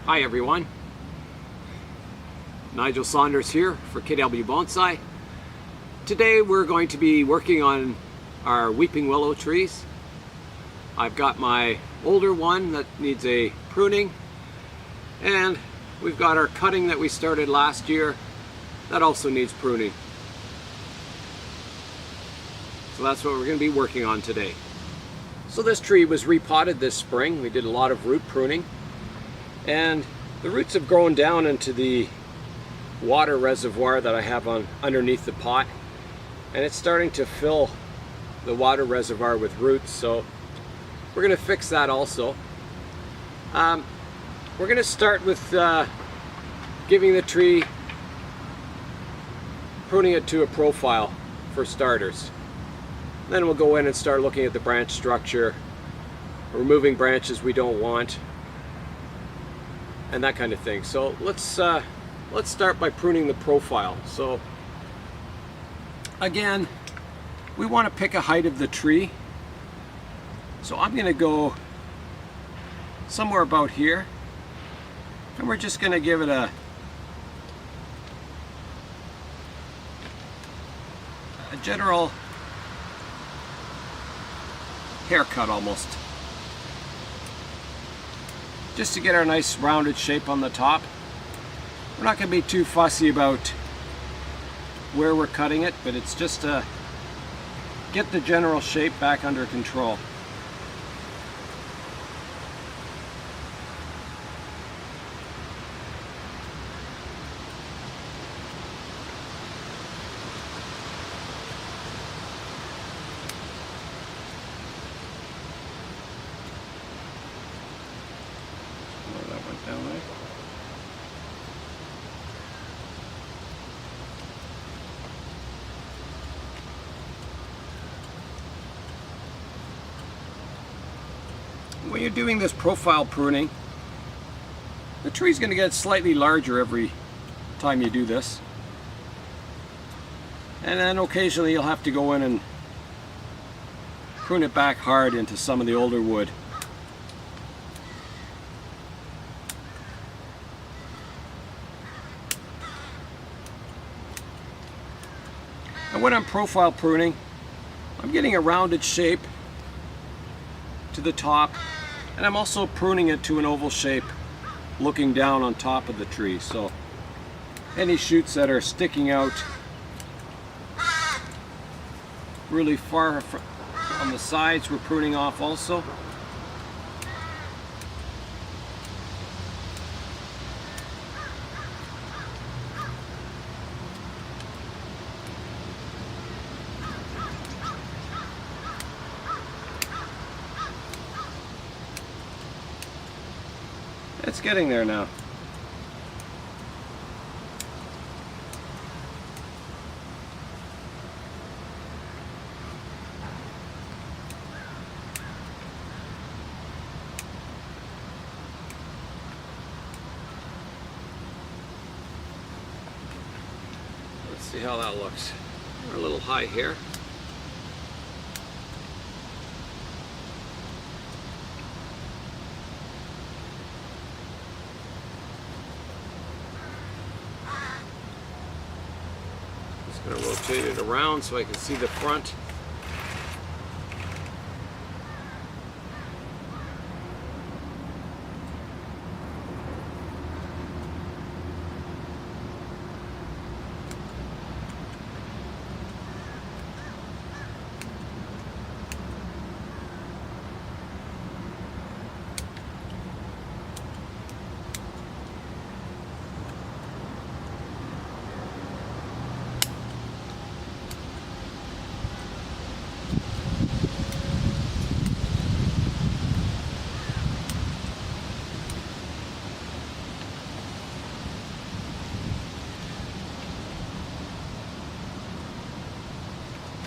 Hi everyone, Nigel Saunders here for Willow Bonsai. Today we're going to be working on our weeping willow trees. I've got my older one that needs a pruning, and we've got our cutting that we started last year that also needs pruning. So that's what we're going to be working on today. So this tree was repotted this spring. We did a lot of root pruning, and the roots have grown down into the water reservoir that I have underneath the pot, and it's starting to fill the water reservoir with roots, so we're going to fix that also. We're going to start with giving the tree, pruning it to a profile for starters. Then we'll go in and start looking at the branch structure, removing branches we don't want, and that kind of thing. So let's start by pruning the profile. So again, we want to pick a height of the tree. So I'm going to go somewhere about here, and we're just going to give it a general haircut almost, just to get our nice rounded shape on the top. We're not going to be too fussy about where we're cutting it, but it's just to get the general shape back under control. That went down there. When you're doing this profile pruning, the tree's going to get slightly larger every time you do this, and then occasionally you'll have to go in and prune it back hard into some of the older wood. And when I'm profile pruning, I'm getting a rounded shape to the top, and I'm also pruning it to an oval shape looking down on top of the tree. So any shoots that are sticking out really far on the sides, we're pruning off also. It's getting there now. Let's see how that looks. We're a little high here. I'm going to rotate it around so I can see the front.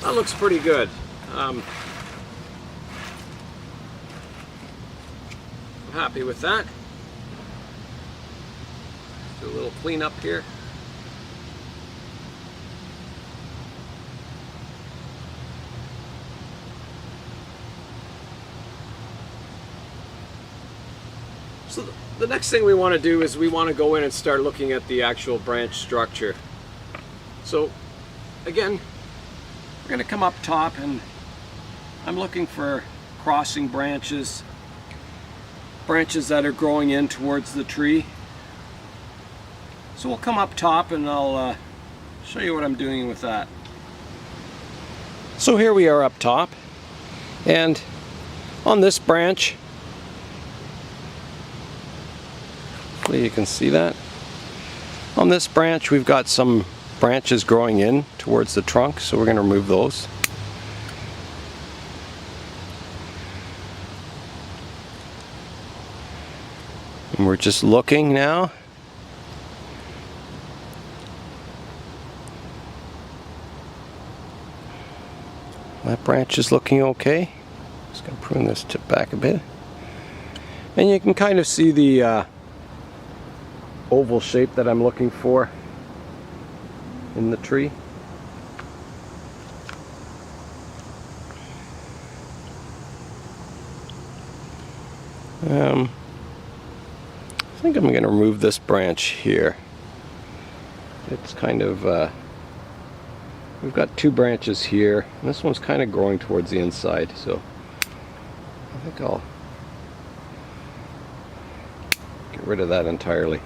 That looks pretty good. I'm happy with that. Do a little cleanup here. So the next thing we want to do is we want to go in and start looking at the actual branch structure. So again, we're going to come up top, and I'm looking for crossing branches that are growing in towards the tree. So we'll come up top and I'll show you what I'm doing with that. So here we are up top, and on this branch, hopefully you can see that. On this branch we've got some branches growing in towards the trunk, so we're going to remove those. And we're just looking now. That branch is looking okay. Just going to prune this tip back a bit. And you can kind of see the oval shape that I'm looking for in the tree. I think I'm going to remove this branch here. It's kind of, we've got two branches here, and this one's kind of growing towards the inside, so I think I'll get rid of that entirely.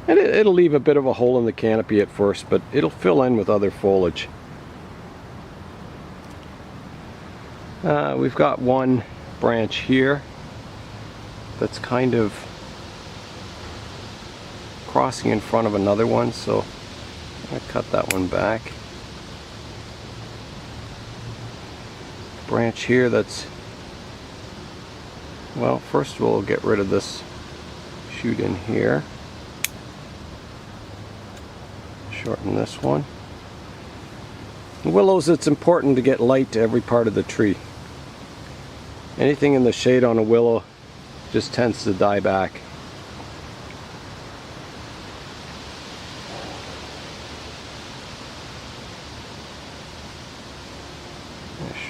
And it'll leave a bit of a hole in the canopy at first, but it'll fill in with other foliage. We've got one branch here that's kind of crossing in front of another one, so I'm going to cut that one back. Branch here that's, well, first we'll get rid of this shoot in here. Shorten this one. In willows, it's important to get light to every part of the tree. Anything in the shade on a willow just tends to die back.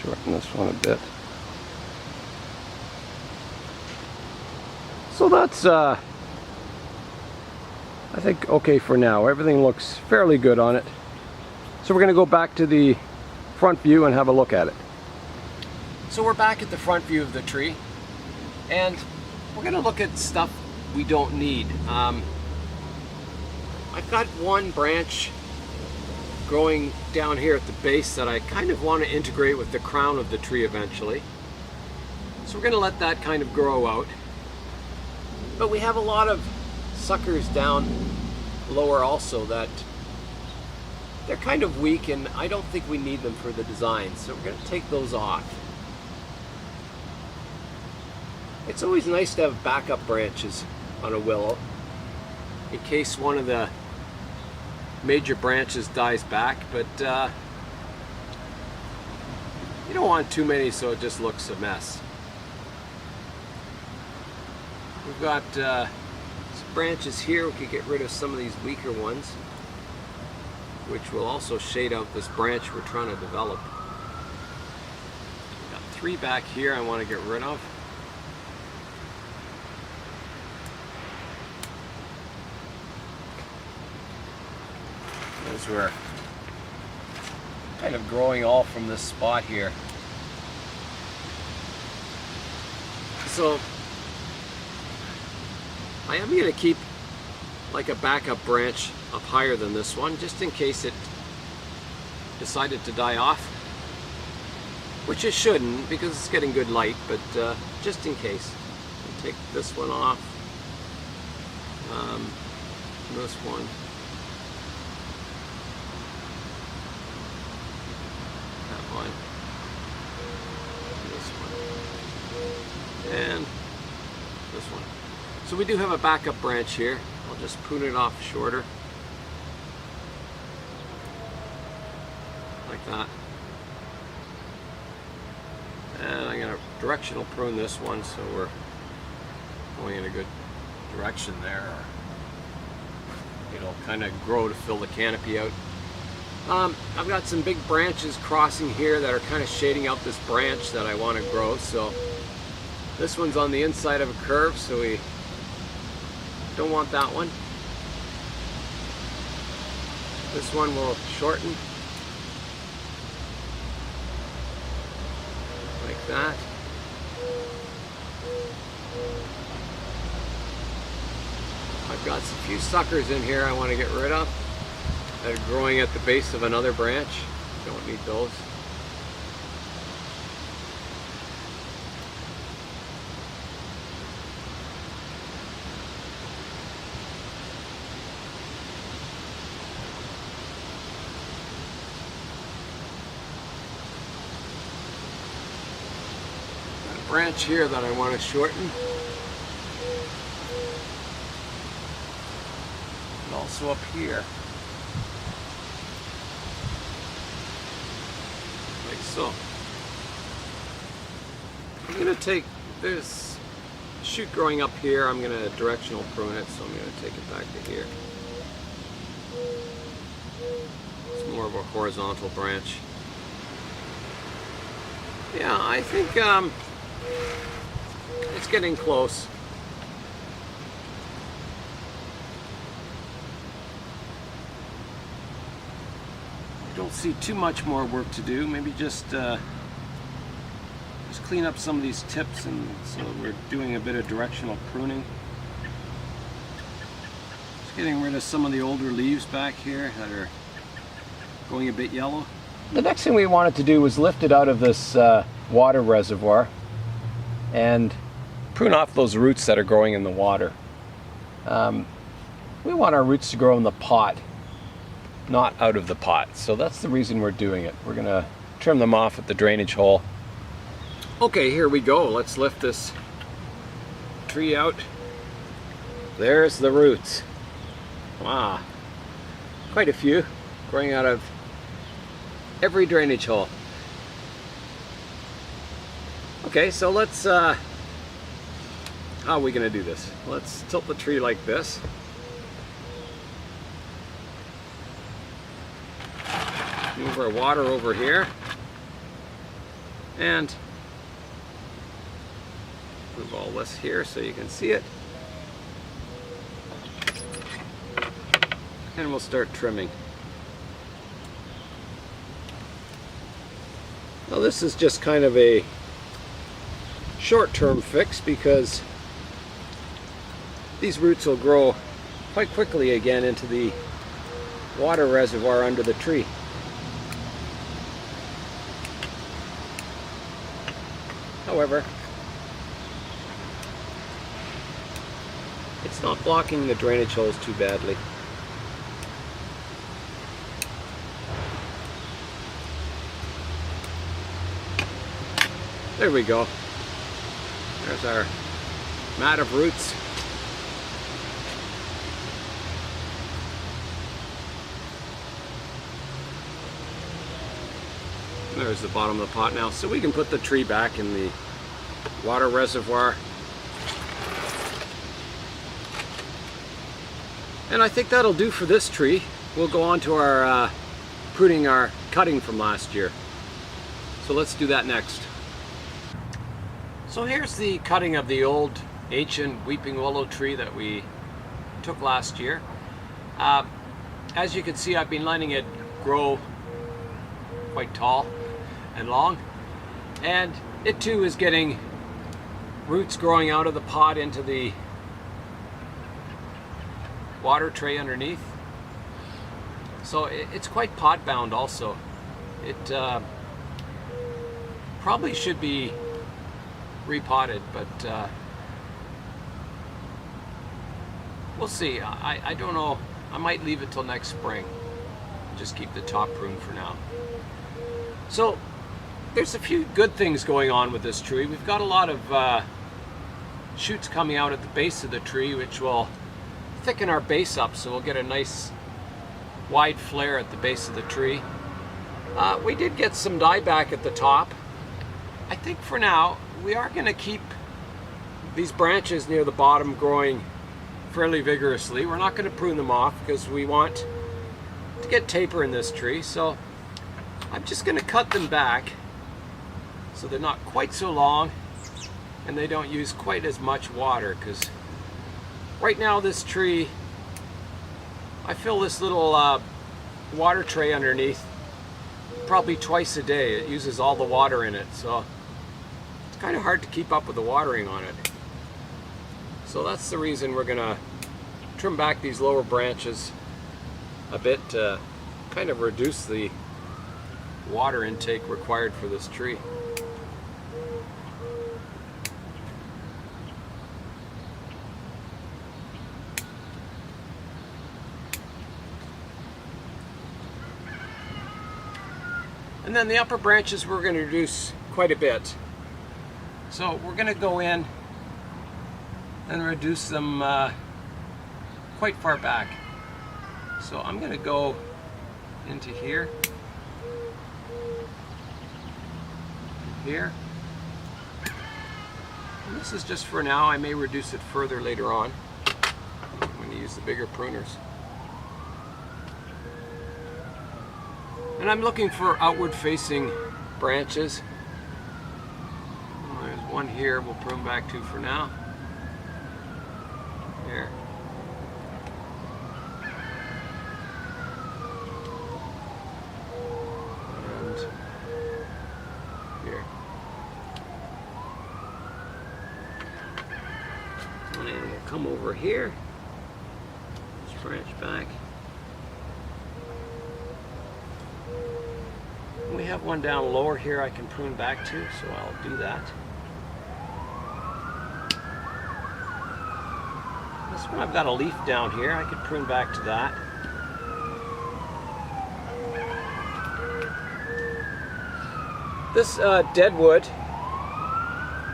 Shorten this one a bit. So that's I think okay for now. Everything looks fairly good on it. So we're going to go back to the front view and have a look at it. So we're back at the front view of the tree, and we're going to look at stuff we don't need. I've got one branch growing down here at the base that I kind of want to integrate with the crown of the tree eventually. So we're going to let that kind of grow out. But we have a lot of suckers down lower also that they're kind of weak, and I don't think we need them for the design, so we're going to take those off. It's always nice to have backup branches on a willow in case one of the major branches dies back, but you don't want too many so it just looks a mess. We've got some branches here. We could get rid of some of these weaker ones, which will also shade out this branch we're trying to develop. We've got three back here I want to get rid of. As we're kind of growing all from this spot here. So I am going to keep like a backup branch up higher than this one, just in case it decided to die off, which it shouldn't because it's getting good light, but just in case. I'll take this one off, this one, that one, this one, and this one. So we do have a backup branch here. I'll just prune it off shorter. Like that. And I'm going to directional prune this one so we're going in a good direction there. It'll kind of grow to fill the canopy out. I've got some big branches crossing here that are kind of shading out this branch that I want to grow. So this one's on the inside of a curve, so we don't want that one. This one will shorten like that. I've got a few suckers in here I want to get rid of that are growing at the base of another branch. Don't need those. Got a branch here that I want to shorten. And also up here. Like so. I'm going to take this shoot growing up here, I'm going to directional prune it, so I'm going to take it back to here. It's more of a horizontal branch. Yeah, I think it's getting close. I don't see too much more work to do. Maybe just clean up some of these tips, and so we're doing a bit of directional pruning. Just getting rid of some of the older leaves back here that are going a bit yellow. The next thing we wanted to do was lift it out of this water reservoir and prune off those roots that are growing in the water. We want our roots to grow in the pot, not out of the pot. So that's the reason we're doing it. We're gonna trim them off at the drainage hole. Okay, here we go. Let's lift this tree out. There's the roots. Wow, quite a few growing out of every drainage hole. Okay, so let's, how are we gonna do this? Let's tilt the tree like this. Move our water over here. And move all this here so you can see it. And we'll start trimming. Now this is just kind of a short-term fix because these roots will grow quite quickly again into the water reservoir under the tree. However, it's not blocking the drainage holes too badly. There we go. There's our mat of roots. There's the bottom of the pot now. So we can put the tree back in the water reservoir. And I think that'll do for this tree. We'll go on to our pruning our cutting from last year. So let's do that next. So here's the cutting of the old ancient weeping willow tree that we took last year. As you can see, I've been letting it grow quite tall and long, and it too is getting roots growing out of the pot into the water tray underneath. So it's quite pot bound also. It probably should be repotted, but we'll see. I don't know. I might leave it till next spring. Just keep the top pruned for now. So there's a few good things going on with this tree. We've got a lot of shoots coming out at the base of the tree, which will thicken our base up, so we'll get a nice wide flare at the base of the tree. We did get some dieback at the top. I think for now we are going to keep these branches near the bottom growing fairly vigorously. We're not going to prune them off because we want to get taper in this tree, so I'm just going to cut them back so they're not quite so long and they don't use quite as much water, because right now this tree, I fill this little water tray underneath probably twice a day. It uses all the water in it, so it's kind of hard to keep up with the watering on it. So that's the reason we're gonna trim back these lower branches a bit to kind of reduce the water intake required for this tree. And then the upper branches we're going to reduce quite a bit. So we're going to go in and reduce them quite far back. So I'm going to go into here, here. And this is just for now. I may reduce it further later on. I'm going to use the bigger pruners. And I'm looking for outward facing branches. There's one here we'll prune back to for now. There. And here. And we'll come over here. Just branch back. We have one down lower here I can prune back to, so I'll do that. This one I've got a leaf down here, I could prune back to that. This deadwood,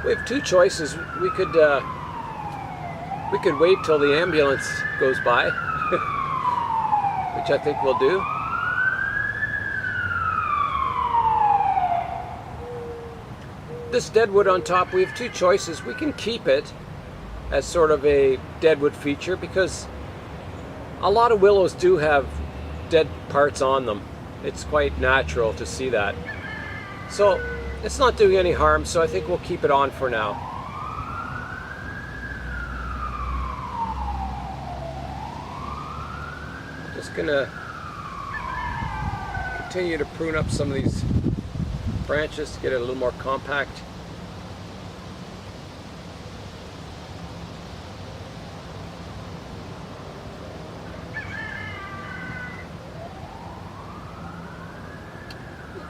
we have two choices. We could wait till the ambulance goes by, which I think we'll do. This deadwood on top, we have two choices. We can keep it as sort of a deadwood feature because a lot of willows do have dead parts on them. It's quite natural to see that. So it's not doing any harm, so I think we'll keep it on for now. I'm just gonna continue to prune up some of these branches to get it a little more compact.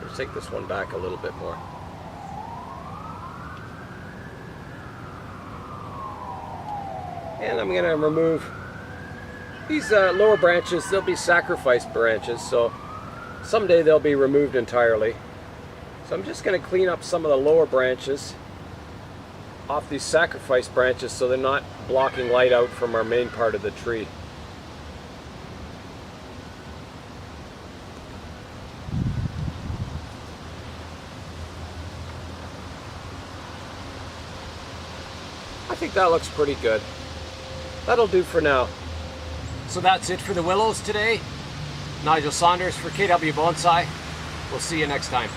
Let's take this one back a little bit more. And I'm going to remove these lower branches. They'll be sacrifice branches, so someday they'll be removed entirely. So I'm just going to clean up some of the lower branches off these sacrifice branches so they're not blocking light out from our main part of the tree. I think that looks pretty good. That'll do for now. So that's it for the willows today. Nigel Saunders for KW Bonsai. We'll see you next time.